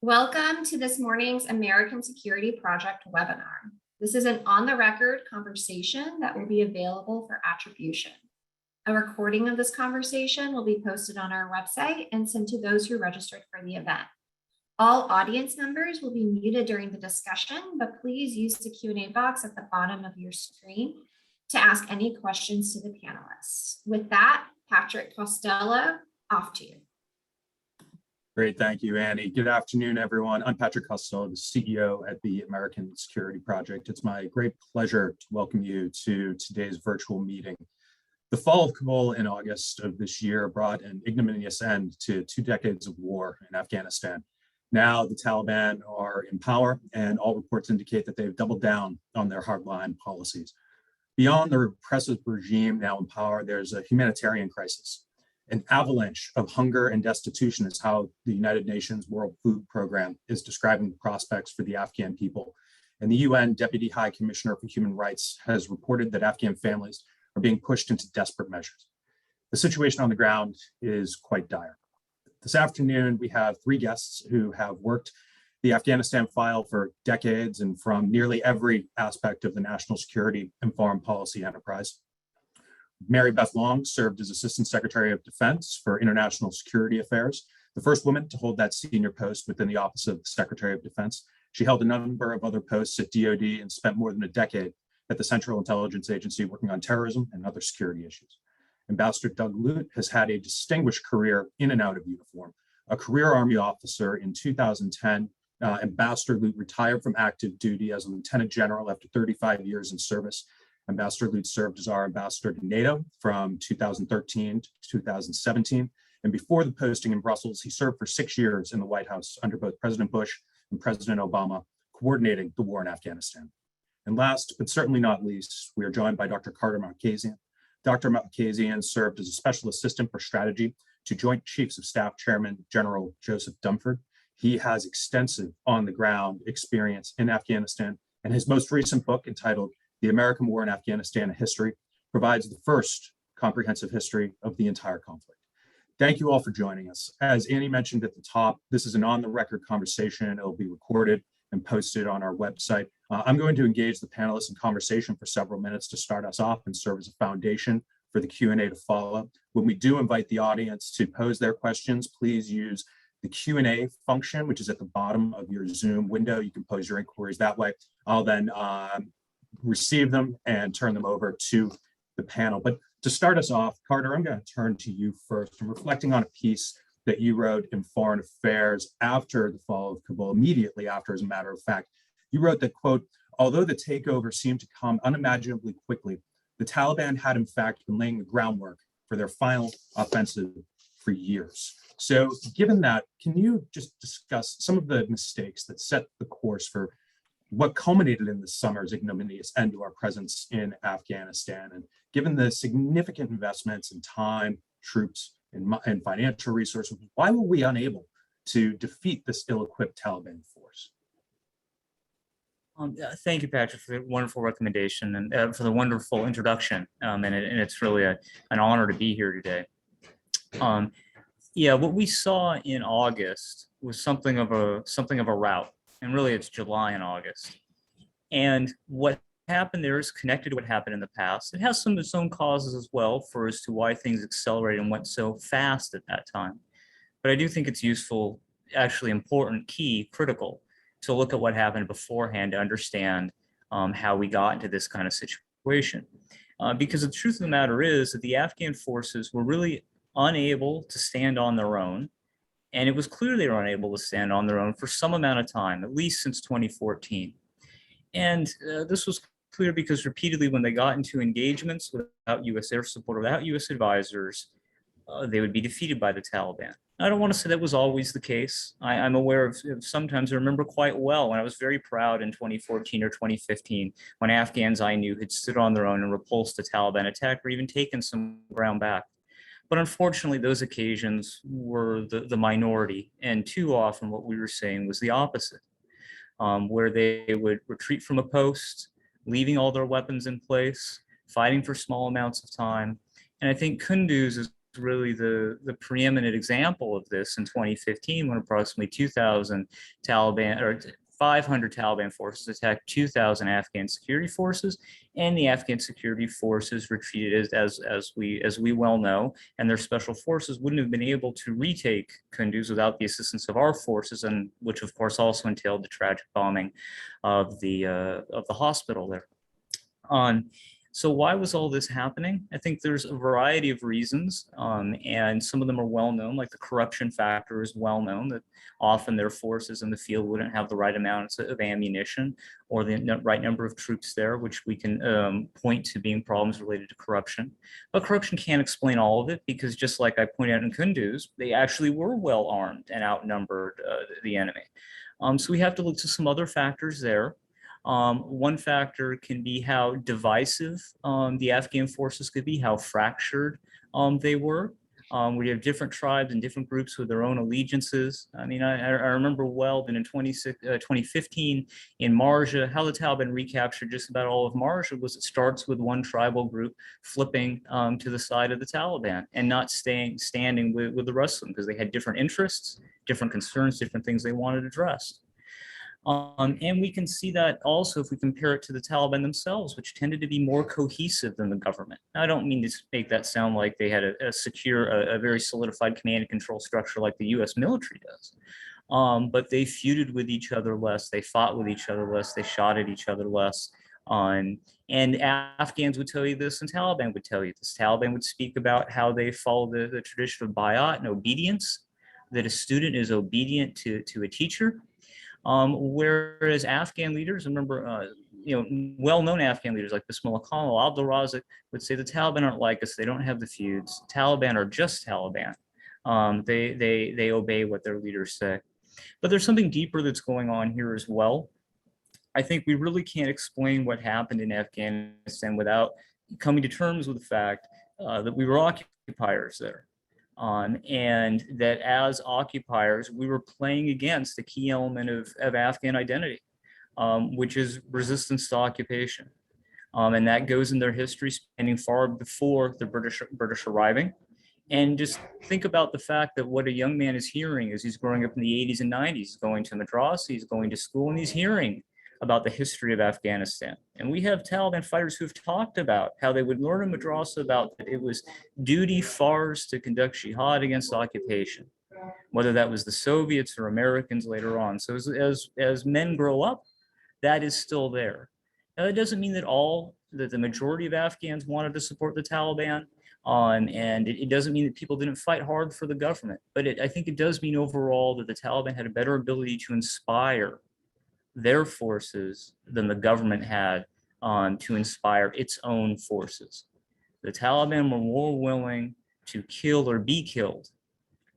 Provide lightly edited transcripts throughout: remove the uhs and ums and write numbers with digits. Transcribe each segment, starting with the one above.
Welcome to this morning's American Security Project webinar. This is an on-the-record conversation that will be available for attribution. A recording of this conversation will be posted on our website and sent to those who registered for the event. All audience members will be muted during the discussion, but please use the Q&A box at the bottom of your screen to ask any questions to the panelists. With that, Patrick Costello, off to you. Great, thank you, Annie. Good afternoon, everyone. I'm Patrick Costello, the CEO at the American Security Project. It's my great pleasure to welcome you to today's virtual meeting. The fall of Kabul in August of this year brought an ignominious end to 2 decades of war in Afghanistan. Now the Taliban are in power, and all reports indicate that they've doubled down on their hardline policies. Beyond the repressive regime now in power, there's a humanitarian crisis. An avalanche of hunger and destitution is how the United Nations World Food Program is describing the prospects for the Afghan people. And the UN Deputy High Commissioner for Human Rights has reported that Afghan families are being pushed into desperate measures. The situation on the ground is quite dire. This afternoon, we have 3 guests who have worked the Afghanistan file for decades and from nearly every aspect of the national security and foreign policy enterprise. Mary Beth Long served as Assistant Secretary of Defense for International Security Affairs, the first woman to hold that senior post within the Office of the Secretary of Defense. She held a number of other posts at DoD and spent more than a decade at the Central Intelligence Agency working on terrorism and other security issues. Ambassador Doug Lut has had a distinguished career in and out of uniform. A career Army officer in 2010, Ambassador Lute retired from active duty as a Lieutenant General after 35 years in service. Ambassador Lute served as our ambassador to NATO from 2013 to 2017. And before the posting in Brussels, he served for 6 years in the White House under both President Bush and President Obama, coordinating the war in Afghanistan. And last, but certainly not least, we are joined by Dr. Carter Malkasian. Dr. Malkasian served as a Special Assistant for Strategy to Joint Chiefs of Staff Chairman General Joseph Dunford. He has extensive on-the-ground experience in Afghanistan, and his most recent book, entitled The American War in Afghanistan, a History, provides the first comprehensive history of the entire conflict. Thank you all for joining us. As Annie mentioned at the top, this is an on-the-record conversation. It'll be recorded and posted on our website. I'm going to engage the panelists in conversation for several minutes to start us off and serve as a foundation for the Q&A to follow. When we do invite the audience to pose their questions, please use the Q&A function, which is at the bottom of your Zoom window. You can pose your inquiries that way. I'll then receive them and turn them over to the panel. But to start us off, Carter, I'm going to turn to you first. I'm reflecting on a piece that you wrote in Foreign Affairs after the fall of Kabul, immediately after, as a matter of fact. You wrote that, quote, although the takeover seemed to come unimaginably quickly, the Taliban had in fact been laying the groundwork for their final offensive for years. So given that, can you just discuss some of the mistakes that set the course for what culminated in this summer's ignominious end to our presence in Afghanistan? And given the significant investments in time, troops, and financial resources, why were we unable to defeat this ill-equipped Taliban force? Thank you, Patrick, for the wonderful recommendation and for the wonderful introduction. And it's really an honor to be here today. Yeah, what we saw in August was something of a rout, and really it's July and August. And what happened there is connected to what happened in the past. It has some of its own causes as well for as to why things accelerated and went so fast at that time. But I do think it's useful, actually important, key, critical, to look at what happened beforehand to understand how we got into this kind of situation. Because the truth of the matter is that the Afghan forces were really unable to stand on their own. And it was clear they were unable to stand on their own for some amount of time, at least since 2014. And this was clear because repeatedly when they got into engagements without U.S. air support, without U.S. advisors, they would be defeated by the Taliban. I don't want to say that was always the case. I'm aware of sometimes, I remember quite well when I was very proud in 2014 or 2015 when Afghans I knew had stood on their own and repulsed the Taliban attack or even taken some ground back. But unfortunately, those occasions were the minority, and too often what we were saying was the opposite, where they would retreat from a post, leaving all their weapons in place, fighting for small amounts of time. And I think Kunduz is really the preeminent example of this in 2015, when approximately 2,000 Taliban or 500 Taliban forces attacked 2,000 Afghan security forces, and the Afghan security forces retreated, as we well know, and their special forces wouldn't have been able to retake Kunduz without the assistance of our forces, and which of course also entailed the tragic bombing of the hospital there. So why was all this happening? I think there's a variety of reasons, and some of them are well known, like the corruption factor is well known, that often their forces in the field wouldn't have the right amounts of ammunition or the right number of troops there, which we can point to being problems related to corruption. But corruption can't explain all of it, because just like I pointed out in Kunduz, they actually were well armed and outnumbered the enemy. So we have to look to some other factors there. One factor can be how divisive the Afghan forces could be, how fractured they were. We have different tribes and different groups with their own allegiances. I mean, I remember well that in 2015 in Marja, how the Taliban recaptured just about all of Marja was it starts with one tribal group flipping to the side of the Taliban and not standing with the rest of them, because they had different interests, different concerns, different things they wanted addressed. And we can see that also if we compare it to the Taliban themselves, which tended to be more cohesive than the government. Now, I don't mean to make that sound like they had a secure, a very solidified command and control structure like the US military does. But they feuded with each other less, they fought with each other less, they shot at each other less. And Afghans would tell you this, and Taliban would tell you this. Taliban would speak about how they follow the tradition of bayat and obedience, that a student is obedient to a teacher. Whereas Afghan leaders, remember, well-known Afghan leaders like Bismillah Khan, Abdul Razak would say the Taliban aren't like us. They don't have the feuds. Taliban are just Taliban. They obey what their leaders say. But there's something deeper that's going on here as well. I think we really can't explain what happened in Afghanistan without coming to terms with the fact that we were occupiers there. And that as occupiers, we were playing against the key element of Afghan identity, which is resistance to occupation. And that goes in their history spanning far before the British arriving. And just think about the fact that what a young man is hearing as he's growing up in the 80s and 90s, he's going to madrasa, he's going to school, and he's hearing about the history of Afghanistan. And we have Taliban fighters who've talked about how they would learn in madrasa about that it was duty farz to conduct jihad against occupation, whether that was the Soviets or Americans later on. So as men grow up, that is still there. Now, that doesn't mean that the majority of Afghans wanted to support the Taliban, and it doesn't mean that people didn't fight hard for the government, but I think it does mean overall that the Taliban had a better ability to inspire their forces than the government had to inspire its own forces. The Taliban were more willing to kill or be killed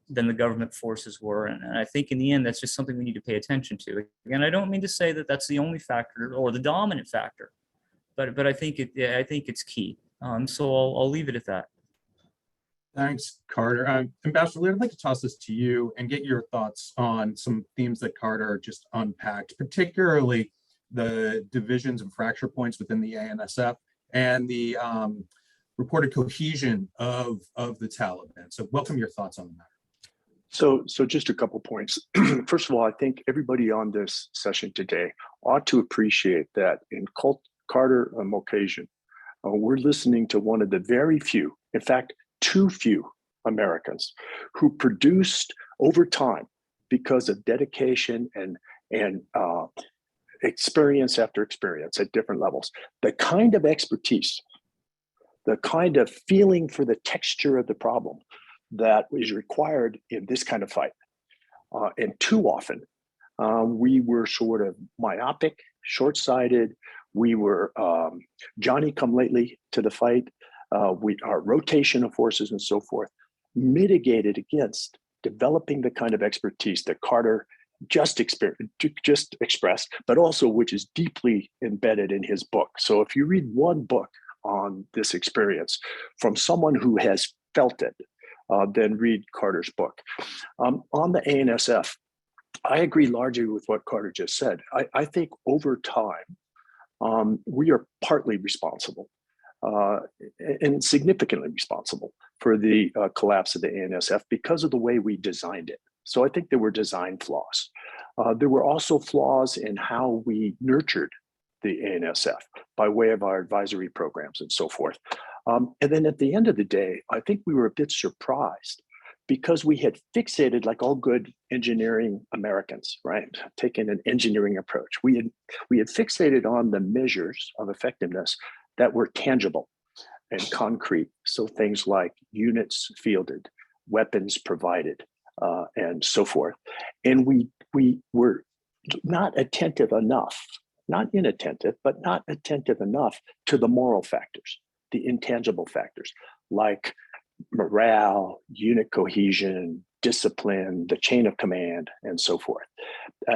than the government forces were. And I think in the end, that's just something we need to pay attention to. Again, I don't mean to say that that's the only factor or the dominant factor, but I think it's key. So I'll leave it at that. Thanks, Carter. Ambassador Lute, I'd like to toss this to you and get your thoughts on some themes that Carter just unpacked, particularly the divisions and fracture points within the ANSF and the reported cohesion of the Taliban. So welcome your thoughts on the matter. So just a couple points. First of all, I think everybody on this session today ought to appreciate that in Carter Malkasian, we're listening to one of the very few, in fact, too few Americans who produced over time, because of dedication and experience after experience at different levels, the kind of expertise, the kind of feeling for the texture of the problem that is required in this kind of fight. And too often, we were sort of myopic, short-sighted. We were Johnny-come-lately to the fight. Our rotation of forces and so forth mitigated against developing the kind of expertise that Carter just expressed, but also which is deeply embedded in his book. So if you read one book on this experience from someone who has felt it, then read Carter's book. On the ANSF, I agree largely with what Carter just said. I think over time, we are partly responsible. and significantly responsible for the collapse of the ANSF because of the way we designed it. So I think there were design flaws. There were also flaws in how we nurtured the ANSF by way of our advisory programs and so forth. And then at the end of the day, I think we were a bit surprised because we had fixated, like all good engineering Americans, right? Taking an engineering approach. We had fixated on the measures of effectiveness that were tangible and concrete. So things like units fielded, weapons provided, and so forth. And we were not attentive enough, not inattentive, but not attentive enough to the moral factors, the intangible factors, like morale, unit cohesion, discipline, the chain of command, and so forth.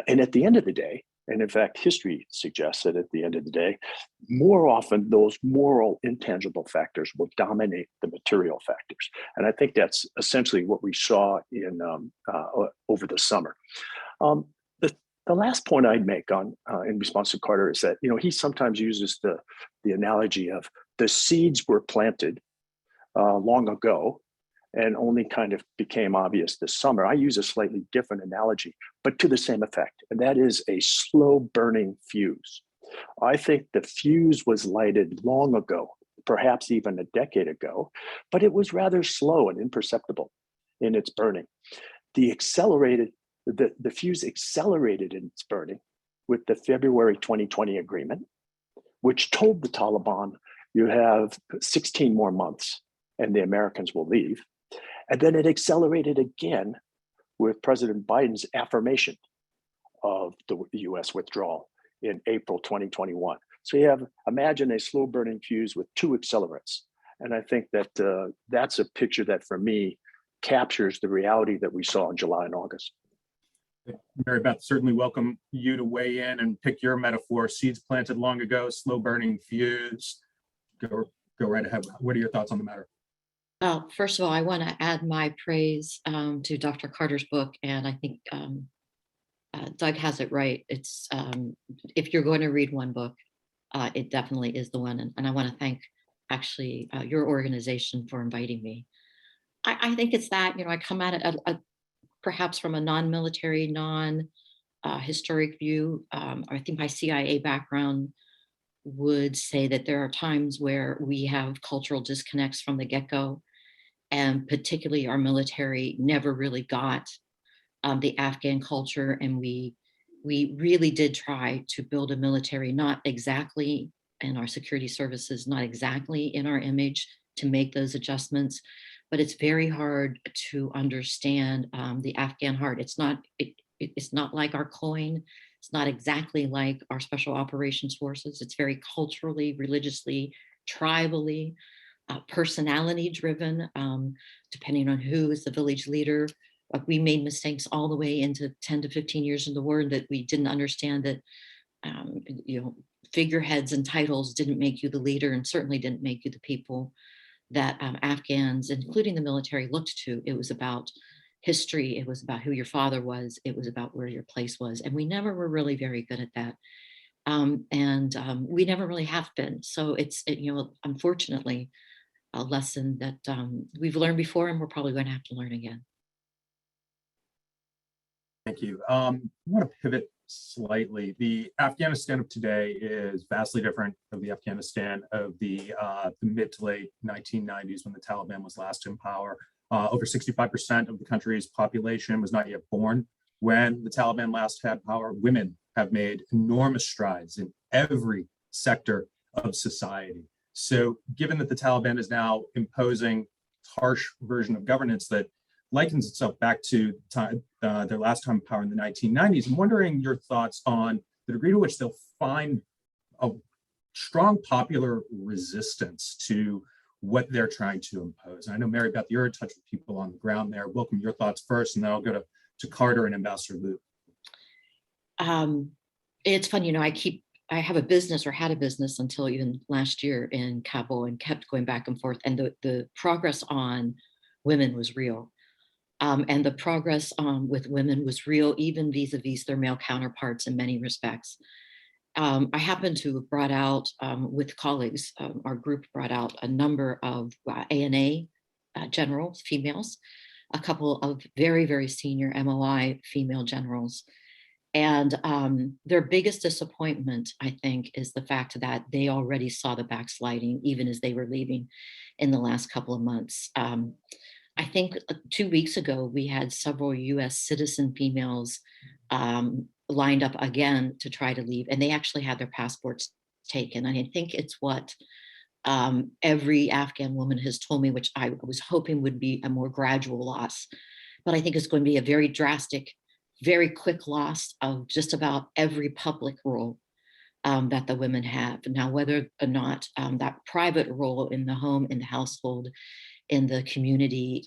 And at the end of the day, and in fact, history suggests that at the end of the day, more often those moral intangible factors will dominate the material factors. And I think that's essentially what we saw in over the summer. The last point I'd make on in response to Carter is that he sometimes uses the analogy of the seeds were planted long ago and only kind of became obvious this summer. I use a slightly different analogy, but to the same effect, and that is a slow burning fuse. I think the fuse was lighted long ago, perhaps even a decade ago, but it was rather slow and imperceptible in its burning. The fuse accelerated in its burning with the February 2020 agreement, which told the Taliban, you have 16 more months and the Americans will leave. And then it accelerated again with President Biden's affirmation of the US withdrawal in April 2021. So imagine a slow burning fuse with two accelerants. And I think that that's a picture that for me captures the reality that we saw in July and August. Mary Beth, certainly welcome you to weigh in and pick your metaphor. Seeds planted long ago, slow burning fuse. Go right ahead. What are your thoughts on the matter? First of all, I want to add my praise to Dr. Carter's book, and I think Doug has it right. It's if you're going to read one book, it definitely is the one. And I want to thank actually your organization for inviting me. I think it's that I come at it perhaps from a non-military, non-historic view. I think my CIA background would say that there are times where we have cultural disconnects from the get-go, and particularly our military never really got the Afghan culture, and we really did try to build a military, not exactly in our security services, not exactly in our image to make those adjustments, but it's very hard to understand the Afghan heart. It's not like our coin. It's not exactly like our special operations forces. It's very culturally, religiously, tribally, personality driven, depending on who is the village leader. We made mistakes all the way into 10 to 15 years in the war that we didn't understand that, figureheads and titles didn't make you the leader, and certainly didn't make you the people that Afghans, including the military, looked to. It was about history. It was about who your father was. It was about where your place was. And we never were really very good at that. We never really have been. So it's, unfortunately, a lesson that we've learned before, and we're probably going to have to learn again. Thank you. I want to pivot slightly. The Afghanistan of today is vastly different from the Afghanistan of the mid to late 1990s when the Taliban was last in power. Over 65% of the country's population was not yet born when the Taliban last had power. Women have made enormous strides in every sector of society. So given that the Taliban is now imposing a harsh version of governance that likens itself back to their last time in power in the 1990s, I'm wondering your thoughts on the degree to which they'll find a strong popular resistance to what they're trying to impose. And I know, Mary Beth, you're in touch with people on the ground there. Welcome your thoughts first, and then I'll go to Carter and Ambassador Lute. It's fun, I have a business, or had a business until even last year in Kabul, and kept going back and forth. And the progress on women was real. And the progress with women was real, even vis-a-vis their male counterparts in many respects. I happen to have brought out with colleagues, our group brought out a number of ANA generals, females, a couple of very, very senior MOI female generals. And their biggest disappointment, I think, is the fact that they already saw the backsliding even as they were leaving in the last couple of months. I think 2 weeks ago, we had several US citizen females lined up again to try to leave, and they actually had their passports taken. And I think it's what every Afghan woman has told me, which I was hoping would be a more gradual loss. But I think it's going to be a very drastic, very quick loss of just about every public role that the women have. Now, whether or not that private role in the home, in the household, in the community,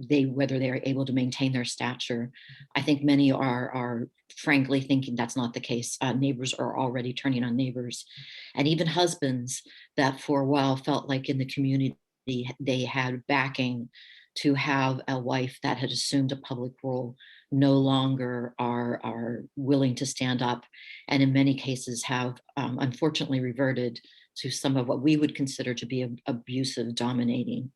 whether they are able to maintain their stature, I think many are frankly thinking that's not the case. Neighbors are already turning on neighbors, and even husbands that for a while felt like in the community they had backing to have a wife that had assumed a public role no longer are willing to stand up, and in many cases have unfortunately reverted to some of what we would consider to be abusive, dominating.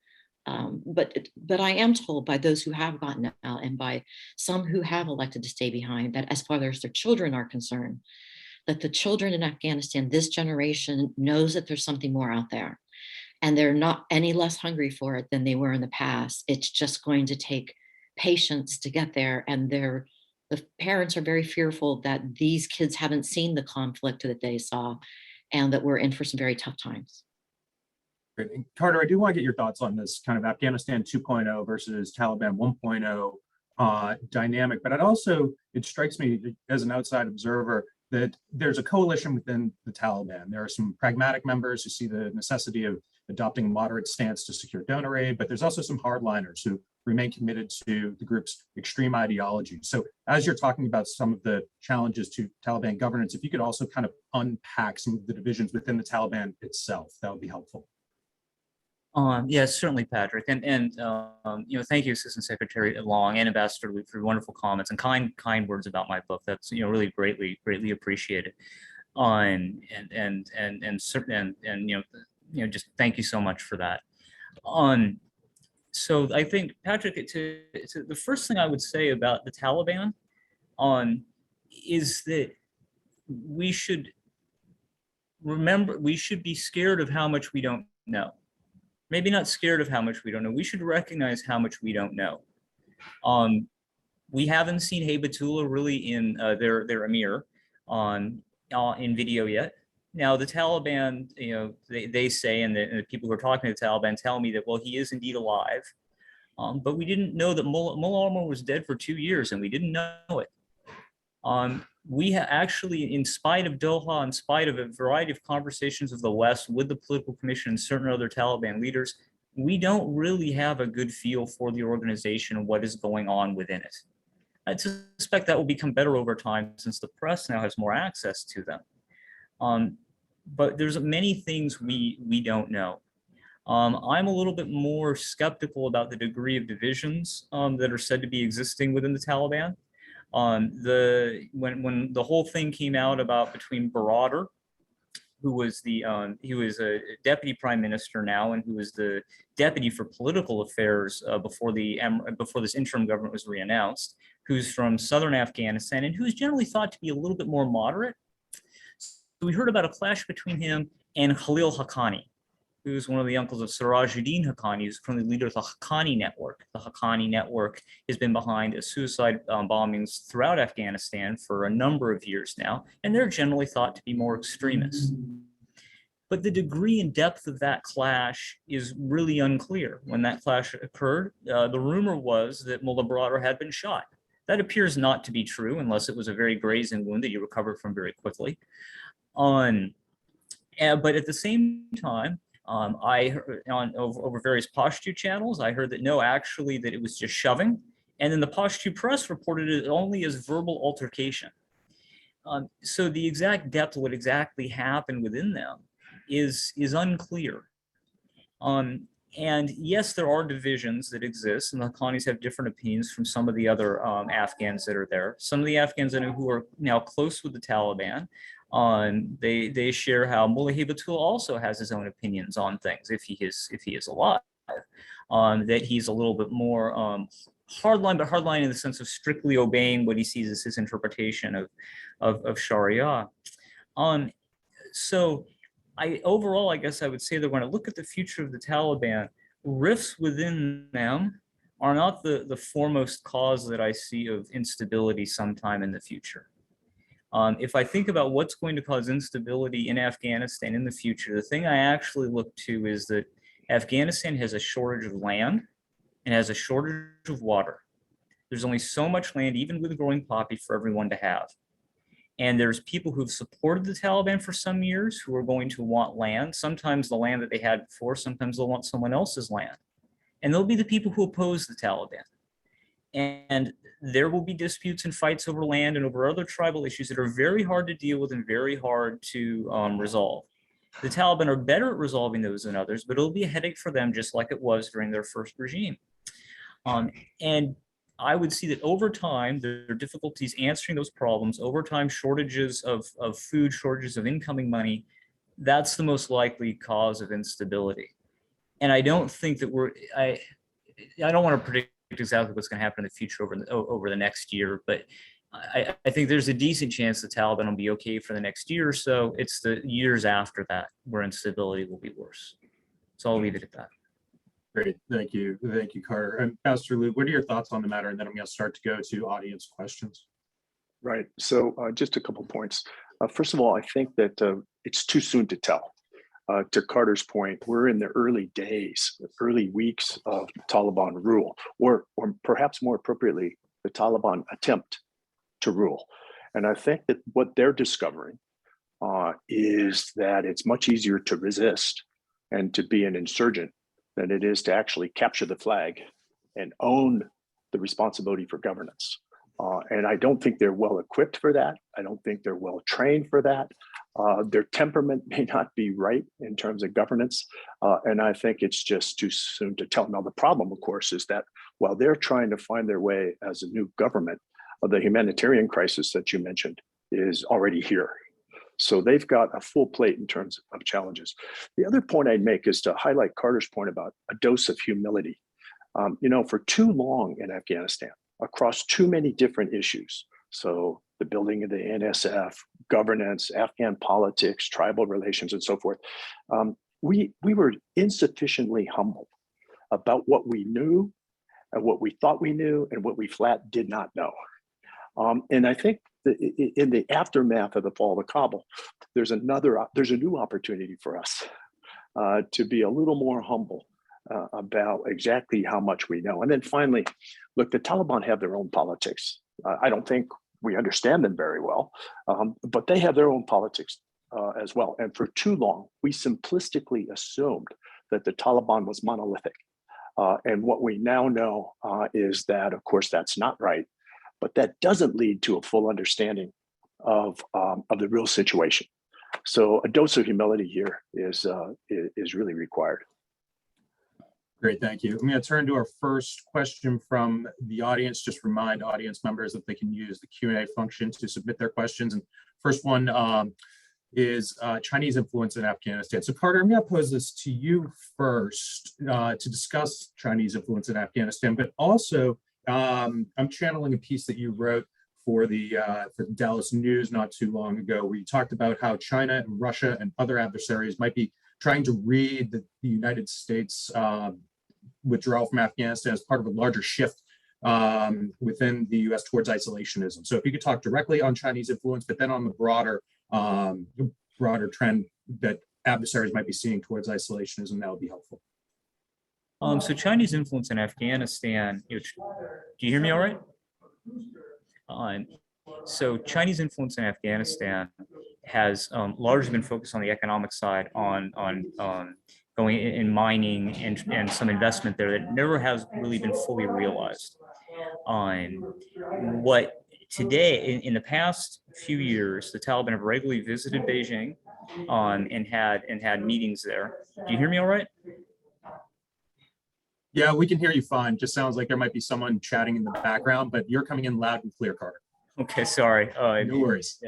But I am told by those who have gotten out and by some who have elected to stay behind that as far as their children are concerned, that the children in Afghanistan, this generation knows that there's something more out there, and they're not any less hungry for it than they were in the past. It's just going to take patience to get there, and the parents are very fearful that these kids haven't seen the conflict that they saw, and that we're in for some very tough times. Great. And Carter, I do want to get your thoughts on this kind of Afghanistan 2.0 versus Taliban 1.0 dynamic. But it strikes me as an outside observer that there's a coalition within the Taliban. There are some pragmatic members who see the necessity of adopting a moderate stance to secure donor aid, but there's also some hardliners who remain committed to the group's extreme ideology. So as you're talking about some of the challenges to Taliban governance, if you could also kind of unpack some of the divisions within the Taliban itself, that would be helpful. Yes, certainly, Patrick, and thank you, Assistant Secretary Long and Ambassador Lute, for wonderful comments and kind words about my book. That's really greatly appreciated. Just thank you so much for that. So I think, Patrick, the first thing I would say about the Taliban is that we should remember, we should be scared of how much we don't know. Maybe not scared of how much we don't know. We should recognize how much we don't know. We haven't seen Haybatullah really in their emir in video yet. Now the Taliban, they say, and the people who are talking to the Taliban tell me that, well, he is indeed alive, but we didn't know that Mullah Omar was dead for 2 years, and we didn't know it. We actually, in spite of Doha, in spite of a variety of conversations of the West with the political commission and certain other Taliban leaders, we don't really have a good feel for the organization and what is going on within it. I suspect that will become better over time since the press now has more access to them. But there's many things we don't know. I'm a little bit more skeptical about the degree of divisions that are said to be existing within the Taliban. When the whole thing came out about between Baradar, who was he was a deputy prime minister now, and who was the deputy for political affairs before this interim government was reannounced, who's from southern Afghanistan and who's generally thought to be a little bit more moderate. So we heard about a clash between him and Khalil Haqqani, who's one of the uncles of Sirajuddin Haqqani, who's currently leader of the Haqqani Network. The Haqqani Network has been behind suicide bombings throughout Afghanistan for a number of years now, and they're generally thought to be more extremist. But the degree and depth of that clash is really unclear. When that clash occurred, the rumor was that Mullah Baradar had been shot. That appears not to be true, unless it was a very grazing wound that he recovered from very quickly. But at the same time, I heard over various Pashto channels, I heard that no, actually, that it was just shoving. And then the Pashto press reported it only as verbal altercation. So the exact depth of what exactly happened within them is unclear. And yes, there are divisions that exist, and the Haqqanis have different opinions from some of the other Afghans that are there. Some of the Afghans who are now close with the Taliban They share how Mullah Hibbatul also has his own opinions on things if he is alive. That he's a little bit more hardline, but hardline in the sense of strictly obeying what he sees as his interpretation of Sharia. So overall, I guess I would say that when I look at the future of the Taliban, rifts within them are not the foremost cause that I see of instability sometime in the future. If I think about what's going to cause instability in Afghanistan in the future, the thing I actually look to is that Afghanistan has a shortage of land and has a shortage of water. There's only so much land, even with growing poppy, for everyone to have. And there's people who've supported the Taliban for some years who are going to want land, sometimes the land that they had before, sometimes they'll want someone else's land. And there'll be the people who oppose the Taliban. And there will be disputes and fights over land and over other tribal issues that are very hard to deal with and very hard to resolve. The Taliban are better at resolving those than others, but it'll be a headache for them, just like it was during their first regime. And I would see that over time, there are difficulties answering those problems. Over time, shortages of food, shortages of incoming money, that's the most likely cause of instability. And I don't think that I don't want to predict exactly what's going to happen in the future over the next year, but I think there's a decent chance the Taliban will be okay for the next year or so. It's the years after that where instability will be worse. So I'll leave it at that. Great, thank you, Carter. And Pastor Lute, what are your thoughts on the matter? And then I'm going to start to go to audience questions. Right. So just a couple points. First of all, I think that it's too soon to tell. To Carter's point, we're in the early days, early weeks of Taliban rule, or perhaps more appropriately, the Taliban attempt to rule. And I think that what they're discovering is that it's much easier to resist and to be an insurgent than it is to actually capture the flag and own the responsibility for governance. And I don't think they're well equipped for that. I don't think they're well trained for that. Their temperament may not be right in terms of governance. And I think it's just too soon to tell. Now, the problem, of course, is that while they're trying to find their way as a new government, the humanitarian crisis that you mentioned is already here. So they've got a full plate in terms of challenges. The other point I'd make is to highlight Carter's point about a dose of humility. For too long in Afghanistan, across too many different issues, so the building of the NSF, governance, Afghan politics, tribal relations, and so forth, we were insufficiently humble about what we knew and what we thought we knew and what we flat did not know. And I think that in the aftermath of the fall of Kabul, there's a new opportunity for us to be a little more humble about exactly how much we know. And then finally, look, the Taliban have their own politics. I don't think we understand them very well, but they have their own politics as well. And for too long, we simplistically assumed that the Taliban was monolithic. And what we now know is that, of course, that's not right, but that doesn't lead to a full understanding of the real situation. So a dose of humility here is really required. Great, thank you. I'm going to turn to our first question from the audience. Just remind audience members that they can use the Q&A function to submit their questions. And first one is Chinese influence in Afghanistan. So Carter, I'm going to pose this to you first to discuss Chinese influence in Afghanistan, but also I'm channeling a piece that you wrote for the Dallas News not too long ago, where you talked about how China and Russia and other adversaries might be trying to read the United States withdrawal from Afghanistan as part of a larger shift within the U.S. towards isolationism. So if you could talk directly on Chinese influence, but then on the broader trend that adversaries might be seeing towards isolationism, that would be helpful. So Chinese influence in Afghanistan, do you hear me all right? So Chinese influence in Afghanistan has largely been focused on the economic side, on going in mining and some investment there that never has really been fully realized. What today, in the past few years, the Taliban have regularly visited Beijing and had meetings there. Do you hear me all right? Yeah, we can hear you fine. Just sounds like there might be someone chatting in the background, but you're coming in loud and clear, Carter. Okay, sorry. No worries.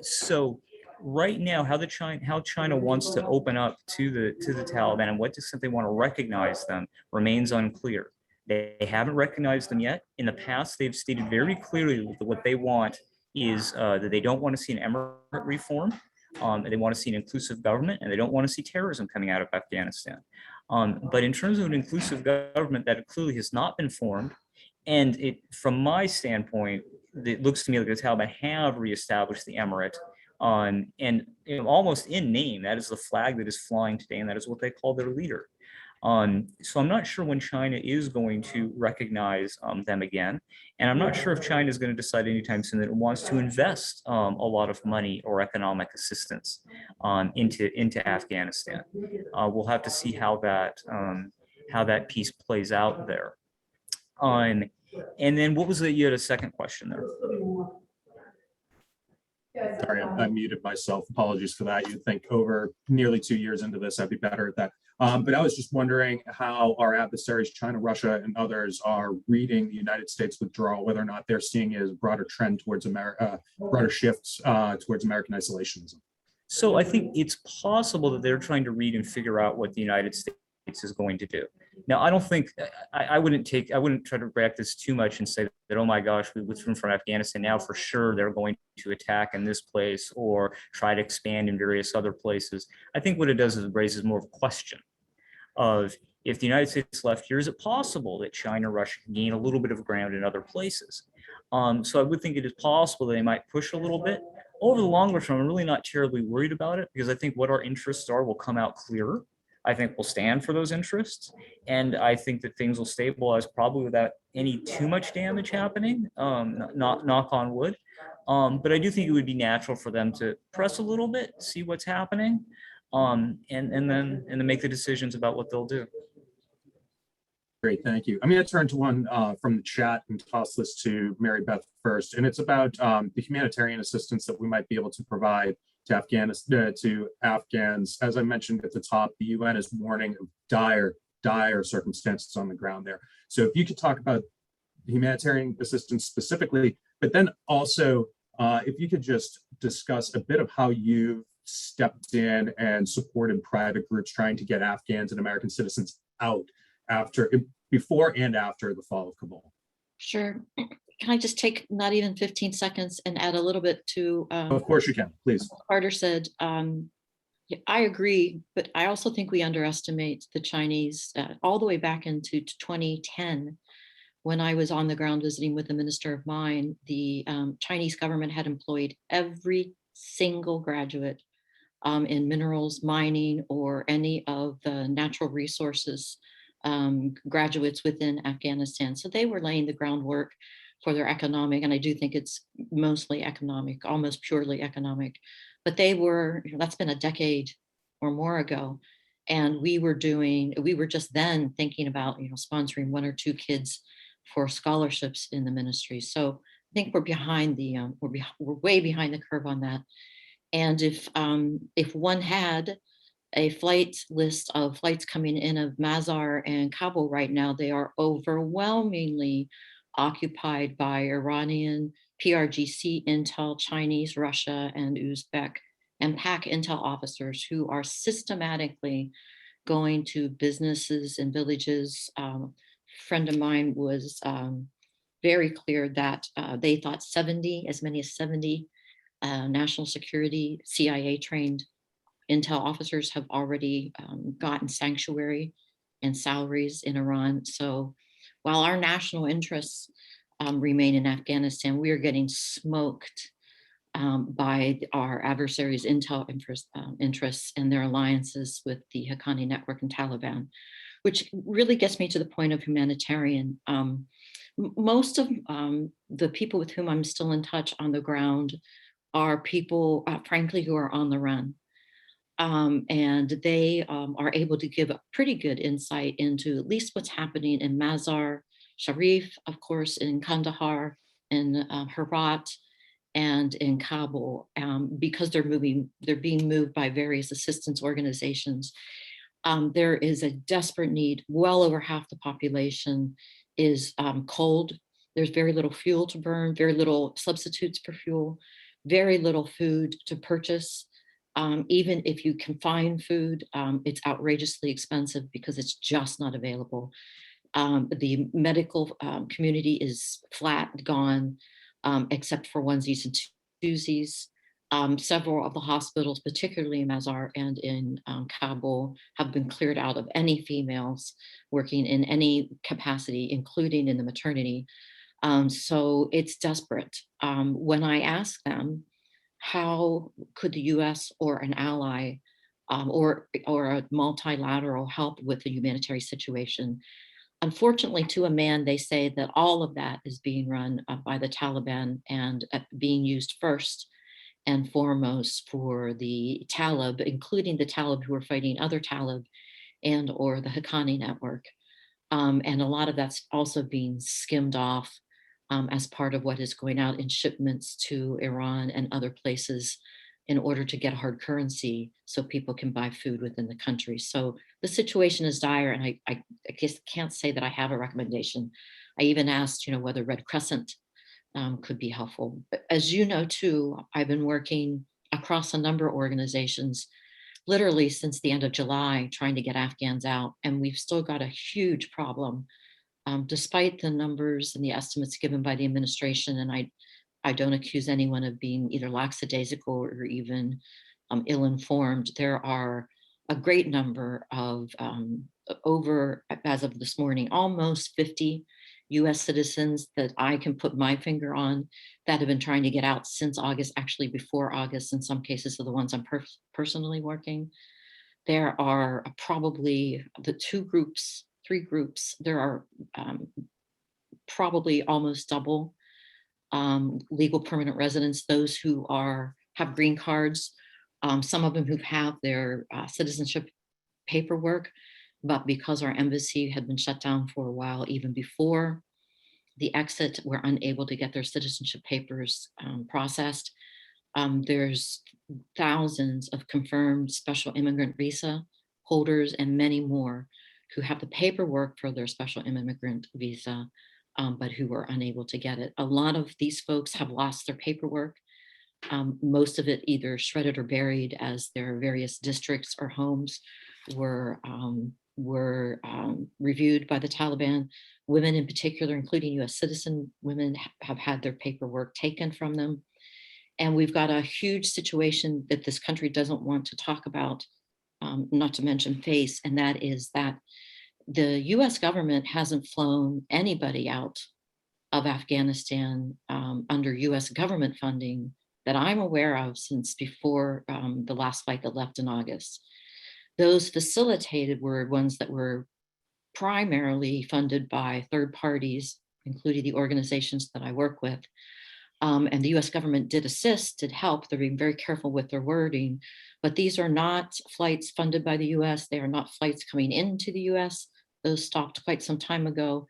So right now, how China wants to open up to the Taliban and what extent they want to recognize them remains unclear. They haven't recognized them yet. In the past, they've stated very clearly that what they want is that they don't want to see an emirate reform. They want to see an inclusive government, and they don't want to see terrorism coming out of Afghanistan. But in terms of an inclusive government, that clearly has not been formed. And from my standpoint, it looks to me like the Taliban have reestablished the emirate, and almost in name, that is the flag that is flying today, and that is what they call their leader. So I'm not sure when China is going to recognize them again. And I'm not sure if China is going to decide anytime soon that it wants to invest a lot of money or economic assistance into Afghanistan. We'll have to see how that piece plays out there. And then what was it? You had a second question there. Sorry, I muted myself. Apologies for that. You'd think over nearly 2 years into this, I'd be better at that. But I was just wondering how our adversaries, China, Russia, and others are reading the United States withdrawal, whether or not they're seeing it as a broader trend towards broader shifts towards American isolationism. So I think it's possible that they're trying to read and figure out what the United States is going to do. Now, I don't think I wouldn't try to react this too much and say that, oh my gosh, we withdrew from Afghanistan. Now for sure they're going to attack in this place or try to expand in various other places. I think what it does is it raises more of a question of, if the United States left here, is it possible that China, Russia can gain a little bit of ground in other places? So I would think it is possible they might push a little bit. Over the longer term, I'm really not terribly worried about it, because I think what our interests are will come out clearer. I think we'll stand for those interests. And I think that things will stabilize probably without any too much damage happening, not knock on wood. But I do think it would be natural for them to press a little bit, see what's happening, and then make the decisions about what they'll do. Great, thank you. I'm going to turn to one from the chat and toss this to Mary Beth first. And it's about the humanitarian assistance that we might be able to provide to Afghanistan, to Afghans. As I mentioned at the top, the UN is warning of dire circumstances on the ground there. So if you could talk about humanitarian assistance specifically, but then also if you could just discuss a bit of how you stepped in and supported private groups trying to get Afghans and American citizens out before and after the fall of Kabul. Sure. Can I just take not even 15 seconds and add a little bit to Of course you can, please. Carter said? Yeah, I agree, but I also think we underestimate the Chinese all the way back into 2010. When I was on the ground visiting with the Minister of Mine, the Chinese government had employed every single graduate in minerals, mining, or any of the natural resources graduates within Afghanistan. So they were laying the groundwork for their economic, and I do think it's mostly economic, almost purely economic. But they were, that's been a decade or more ago. And we were just then thinking about, sponsoring 1 or 2 kids for scholarships in the ministry. So I think we're behind we're way behind the curve on that. And if one had a flight list of flights coming in of Mazar and Kabul right now, they are overwhelmingly occupied by Iranian, PRGC intel, Chinese, Russia, and Uzbek and PAC intel officers who are systematically going to businesses and villages. Friend of mine was very clear that they thought as many as 70 national security CIA trained intel officers have already gotten sanctuary and salaries in Iran. So while our national interests remain in Afghanistan, we are getting smoked by our adversaries' intel interests and their alliances with the Haqqani Network and Taliban, which really gets me to the point of humanitarian. Most of the people with whom I'm still in touch on the ground are people, frankly, who are on the run. And they are able to give a pretty good insight into at least what's happening in Mazar Sharif, of course, in Kandahar, in Herat, and in Kabul, because they're being moved by various assistance organizations. There is a desperate need. Well over half the population is cold. There's very little fuel to burn, very little substitutes for fuel. very little food to purchase. Even if you can find food, it's outrageously expensive because it's just not available. The medical community is flat, gone, except for onesies and twosies. Several of the hospitals, particularly in Mazar and in Kabul, have been cleared out of any females working in any capacity, including in the maternity. So it's desperate. When I ask them, how could the US or an ally or a multilateral help with the humanitarian situation? Unfortunately, to a man, they say that all of that is being run by the Taliban and being used first and foremost for the Talib, including the Talib who are fighting other Talib and or the Haqqani network. And a lot of that's also being skimmed off as part of what is going out in shipments to Iran and other places in order to get hard currency so people can buy food within the country. So the situation is dire, and I guess can't say that I have a recommendation. I even asked, whether Red Crescent could be helpful. But as you know, too, I've been working across a number of organizations literally since the end of July trying to get Afghans out, and we've still got a huge problem. Despite the numbers and the estimates given by the administration, and I don't accuse anyone of being either lackadaisical or even ill-informed, there are a great number of over, as of this morning, almost 50 US citizens that I can put my finger on that have been trying to get out since August, actually before August, in some cases are the ones I'm personally working. There are probably the three groups, there are probably almost double legal permanent residents, those who have green cards, some of them who have their citizenship paperwork, but because our embassy had been shut down for a while, even before the exit, were unable to get their citizenship papers processed. There's thousands of confirmed special immigrant visa holders and many more who have the paperwork for their special immigrant visa, but who were unable to get it. A lot of these folks have lost their paperwork, most of it either shredded or buried as their various districts or homes were reviewed by the Taliban. Women in particular, including US citizen women, have had their paperwork taken from them. And we've got a huge situation that this country doesn't want to talk about, not to mention face, and that is that the US government hasn't flown anybody out of Afghanistan under US government funding that I'm aware of since before the last flight that left in August. Those facilitated were ones that were primarily funded by third parties, including the organizations that I work with. And the US government did assist, did help. They're being very careful with their wording, but these are not flights funded by the US. They are not flights coming into the US. Those stopped quite some time ago.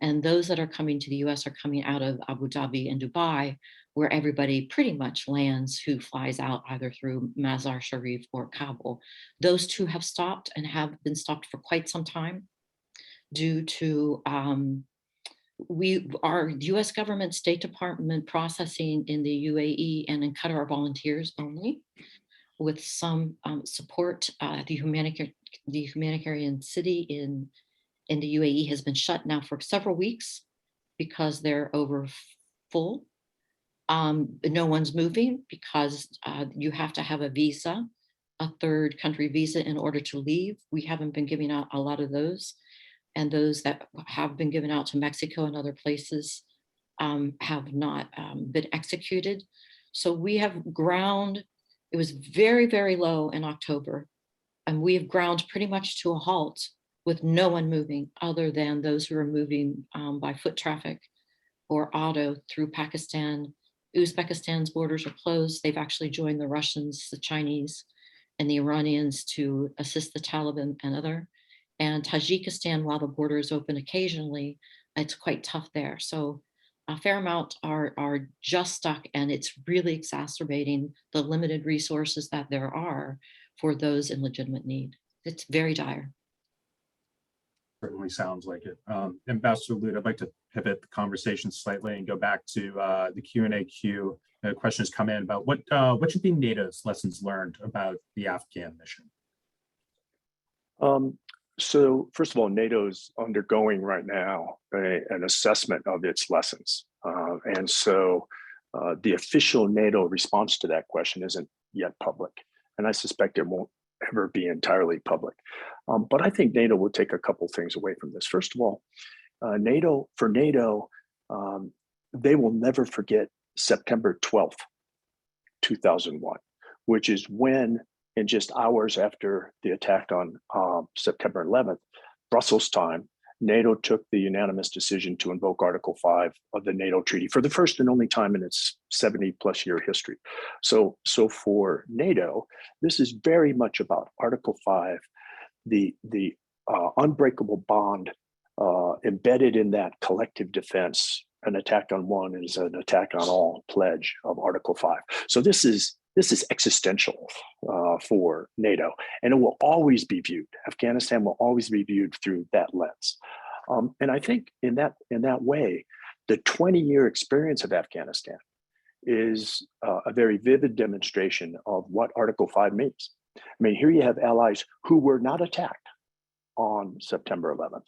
And those that are coming to the US are coming out of Abu Dhabi and Dubai, where everybody pretty much lands who flies out either through Mazar Sharif or Kabul. Those two have stopped and have been stopped for quite some time due to our US government, State Department processing in the UAE and in Qatar are volunteers only, with some support. The humanitarian city in the UAE has been shut now for several weeks because they're over full. No one's moving because you have to have a visa, a third country visa, in order to leave. We haven't been giving out a lot of those. And those that have been given out to Mexico and other places have not been executed. So we have ground, it was very, very low in October, and we have ground pretty much to a halt with no one moving other than those who are moving by foot traffic or auto through Pakistan. Uzbekistan's borders are closed. They've actually joined the Russians, the Chinese, and the Iranians to assist the Taliban and other. And Tajikistan, while the border is open occasionally, it's quite tough there. So a fair amount are just stuck, and it's really exacerbating the limited resources that there are for those in legitimate need. It's very dire. certainly sounds like it. Ambassador Lute, I'd like to pivot the conversation slightly and go back to the Q&A queue. Questions come in about what should be NATO's lessons learned about the Afghan mission? So first of all, NATO's undergoing right now an assessment of its lessons. And so the official NATO response to that question isn't yet public. And I suspect it won't ever be entirely public. But I think NATO will take a couple things away from this. First of all, NATO, they will never forget September 12th, 2001, which is when, in just hours after the attack on September 11th, Brussels time, NATO took the unanimous decision to invoke Article 5 of the NATO treaty for the first and only time in its 70+ year history. So for NATO, this is very much about Article 5, the unbreakable bond embedded in that collective defense. An attack on one is an attack on all pledge of Article 5. So this is existential for NATO, and it will always be viewed. Afghanistan will always be viewed through that lens. And I think in that way, the 20-year experience of Afghanistan is a very vivid demonstration of what Article 5 means. I mean, here you have allies who were not attacked on September 11th,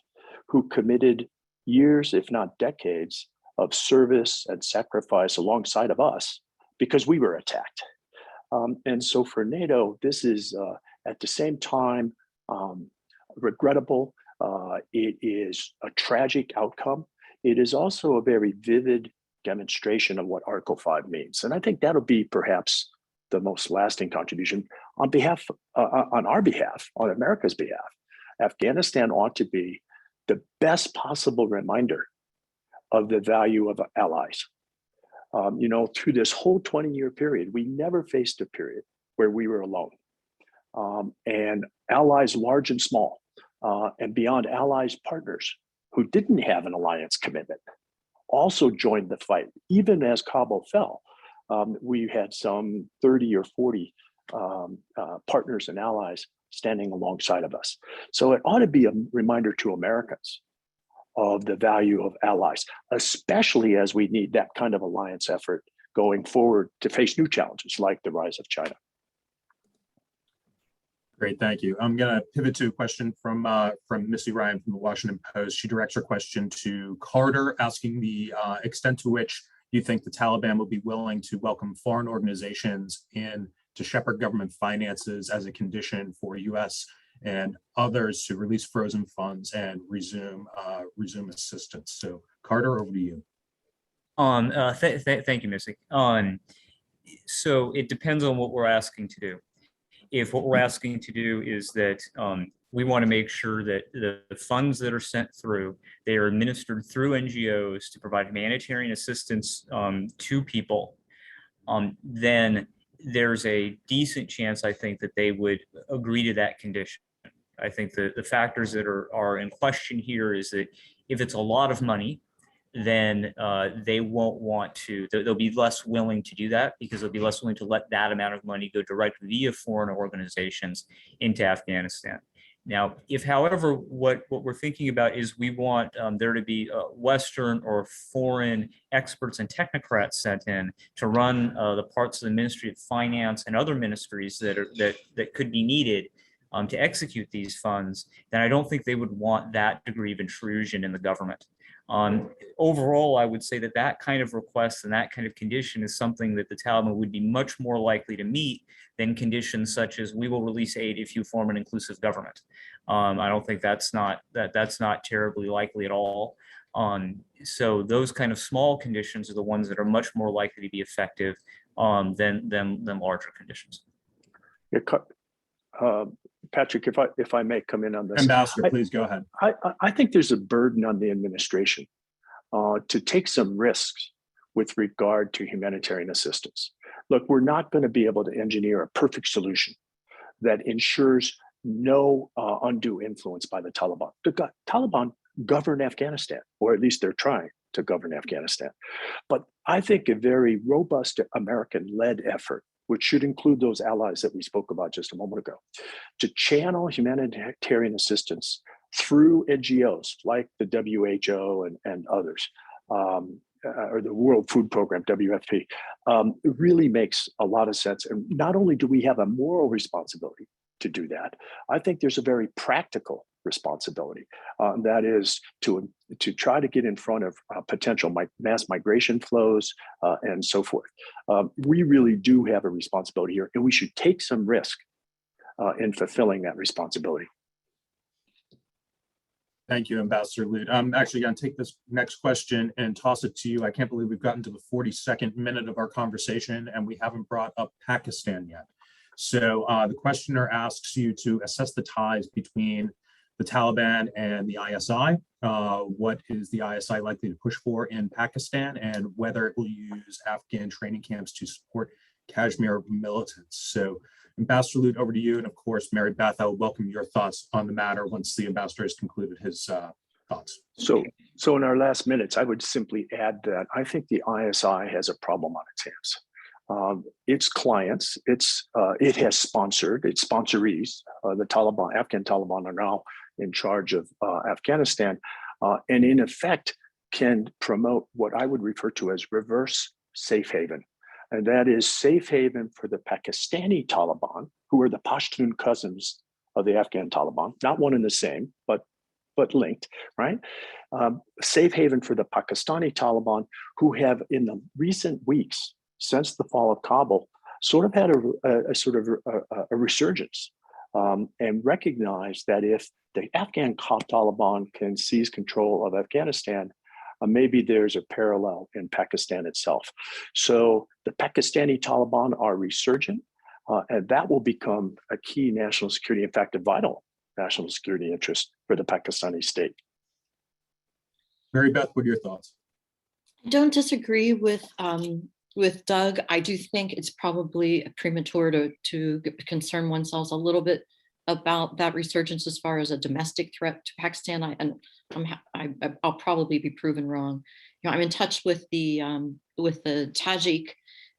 who committed years, if not decades, of service and sacrifice alongside of us because we were attacked. And so for NATO, this is at the same time regrettable. It is a tragic outcome. It is also a very vivid demonstration of what Article 5 means. And I think that'll be perhaps the most lasting contribution on our behalf, on America's behalf. Afghanistan ought to be the best possible reminder of the value of allies. Through this whole 20-year period, we never faced a period where we were alone. And allies large and small, and beyond allies, partners who didn't have an alliance commitment also joined the fight. Even as Kabul fell, we had some 30 or 40 partners and allies standing alongside of us. So it ought to be a reminder to Americans of the value of allies, especially as we need that kind of alliance effort going forward to face new challenges like the rise of China. Great, thank you. I'm going to pivot to a question from Missy Ryan from the Washington Post. She directs her question to Carter, asking the extent to which you think the Taliban will be willing to welcome foreign organizations in to shepherd government finances as a condition for U.S. and others to release frozen funds and resume assistance. So Carter, over to you. Thank you, Missy. So it depends on what we're asking to do. If what we're asking to do is that we want to make sure that the funds that are sent through, they are administered through NGOs to provide humanitarian assistance to people, then there's a decent chance, I think, that they would agree to that condition. I think the factors that are in question here is that if it's a lot of money, then they won't want to, they'll be less willing to do that because they'll be less willing to let that amount of money go directly via foreign organizations into Afghanistan. Now, if, however, what we're thinking about is we want there to be Western or foreign experts and technocrats sent in to run the parts of the Ministry of Finance and other ministries that could be needed to execute these funds, then I don't think they would want that degree of intrusion in the government. Overall, I would say that kind of request and that kind of condition is something that the Taliban would be much more likely to meet than conditions such as we will release aid if you form an inclusive government. I don't think that's not terribly likely at all. So those kind of small conditions are the ones that are much more likely to be effective than larger conditions. Patrick, if I may come in on this. Ambassador, please go ahead. I think there's a burden on the administration to take some risks with regard to humanitarian assistance. Look, we're not going to be able to engineer a perfect solution that ensures no undue influence by the Taliban. The Taliban govern Afghanistan, or at least they're trying to govern Afghanistan. But I think a very robust American-led effort, which should include those allies that we spoke about just a moment ago, to channel humanitarian assistance through NGOs like the WHO and others, or the World Food Program, WFP, it really makes a lot of sense. And not only do we have a moral responsibility to do that, I think there's a very practical responsibility. That is to try to get in front of potential mass migration flows and so forth. We really do have a responsibility here, and we should take some risk in fulfilling that responsibility. Thank you, Ambassador Lute. I'm actually going to take this next question and toss it to you. I can't believe we've gotten to the 42nd minute of our conversation and we haven't brought up Pakistan yet. So the questioner asks you to assess the ties between the Taliban and the ISI. What is the ISI likely to push for in Pakistan, and whether it will use Afghan training camps to support Kashmir militants? So Ambassador Lute, over to you. And of course, Mary Beth, I will welcome your thoughts on the matter once the ambassador has concluded his thoughts. So in our last minutes, I would simply add that I think the ISI has a problem on its hands. Its clients, it has sponsored, its sponsorees, the Taliban, Afghan Taliban are now in charge of Afghanistan, and in effect can promote what I would refer to as reverse safe haven. And that is safe haven for the Pakistani Taliban, who are the Pashtun cousins of the Afghan Taliban, not one and the same, but linked, right? Safe haven for the Pakistani Taliban, who have in the recent weeks, since the fall of Kabul, sort of had a resurgence and recognized that if the Afghan Taliban can seize control of Afghanistan, maybe there's a parallel in Pakistan itself. So the Pakistani Taliban are resurgent, and that will become a key national security, in fact, a vital national security interest for the Pakistani state. Mary Beth, what are your thoughts? I don't disagree with Doug. I do think it's probably premature to concern oneself a little bit about that resurgence as far as a domestic threat to Pakistan. I'll probably be proven wrong. You know, I'm in touch with the Tajik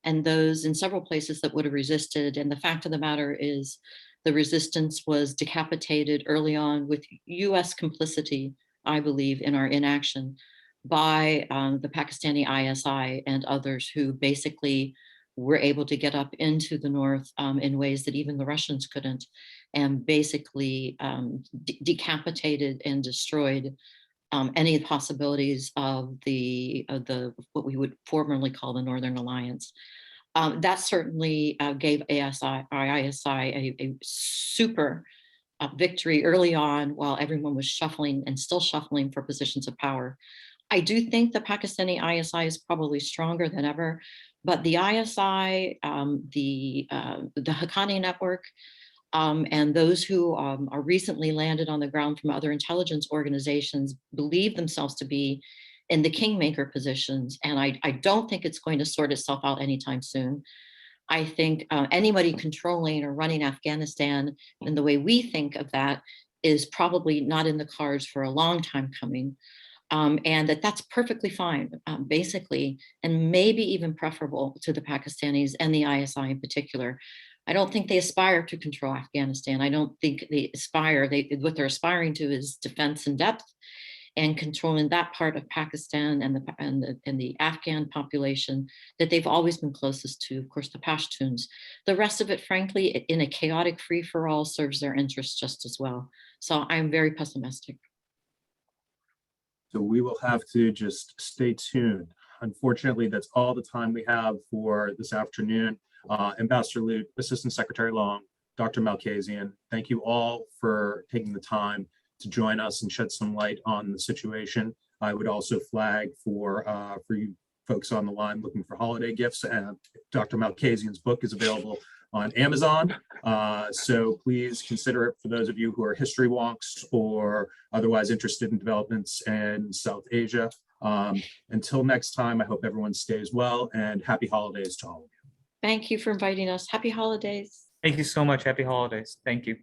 and those in several places that would have resisted. And the fact of the matter is, the resistance was decapitated early on with U.S. complicity, I believe, in our inaction by the Pakistani ISI and others who basically were able to get up into the north in ways that even the Russians couldn't, and basically decapitated and destroyed any possibilities of the what we would formerly call the Northern Alliance. That certainly gave ISI a super victory early on, while everyone was shuffling and still shuffling for positions of power. I do think the Pakistani ISI is probably stronger than ever, but the ISI, the Haqqani network, and those who are recently landed on the ground from other intelligence organizations believe themselves to be in the kingmaker positions. And I don't think it's going to sort itself out anytime soon. I think anybody controlling or running Afghanistan in the way we think of that is probably not in the cards for a long time coming. And that's perfectly fine, basically, and maybe even preferable to the Pakistanis and the ISI in particular. I don't think they aspire to control Afghanistan. I don't think they aspire, what they're aspiring to is defense in depth and controlling that part of Pakistan and the Afghan population that they've always been closest to, of course, the Pashtuns. The rest of it, frankly, in a chaotic free-for-all serves their interests just as well. So I'm very pessimistic. So we will have to just stay tuned. Unfortunately, that's all the time we have for this afternoon. Ambassador Lute, Assistant Secretary Long, Dr. Malkasian, thank you all for taking the time to join us and shed some light on the situation. I would also flag for you folks on the line looking for holiday gifts, and Dr. Malkasian's book is available on Amazon. So please consider it for those of you who are history wonks or otherwise interested in developments in South Asia. Until next time, I hope everyone stays well, and happy holidays to all of you. Thank you for inviting us. Happy holidays. Thank you so much. Happy holidays. Thank you.